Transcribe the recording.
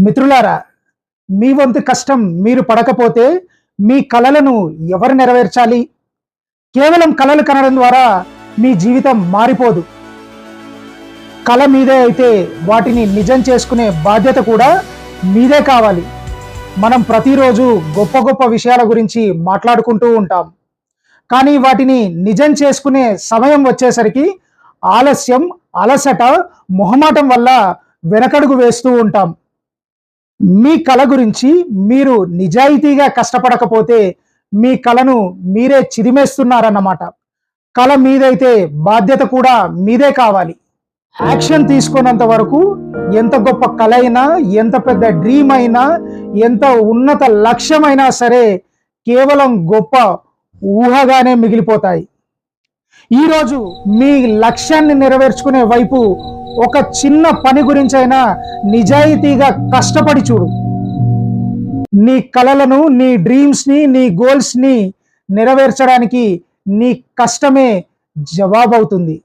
మిత్రులారా, మీ వంతు కష్టం మీరు పడకపోతే మీ కలలను ఎవరు నెరవేర్చాలి? కేవలం కలలు కనడం ద్వారా మీ జీవితం మారిపోదు. కల మీదే అయితే వాటిని నిజం చేసుకునే బాధ్యత కూడా మీదే కావాలి. మనం ప్రతిరోజు గొప్ప గొప్ప విషయాల గురించి మాట్లాడుకుంటూ ఉంటాం. కానీ వాటిని నిజం చేసుకునే సమయం వచ్చేసరికి ఆలస్యం, అలసట, మొహమాటం వల్ల వెనకడుగు వేస్తూ ఉంటాం. మీ కల గురించి మీరు నిజాయితీగా కష్టపడకపోతే మీ కలను మీరే చిదిమేస్తున్నారన్నమాట. కల మీదైతే బాధ్యత కూడా మీదే కావాలి. యాక్షన్ తీసుకున్నంత వరకు ఎంత గొప్ప కల అయినా, ఎంత పెద్ద డ్రీమ్ అయినా, ఎంత ఉన్నత లక్ష్యమైనా సరే కేవలం గొప్ప ఊహగానే మిగిలిపోతాయి. ఈరోజు మీ లక్ష్యాన్ని నెరవేర్చుకునే వైపు ఒక చిన్న పని గురించైనా నిజాయితీగా కష్టపడి చూడు. నీ కలలను, నీ డ్రీమ్స్ని, నీ గోల్స్ని నెరవేర్చడానికి నీ కష్టమే జవాబవుతుంది.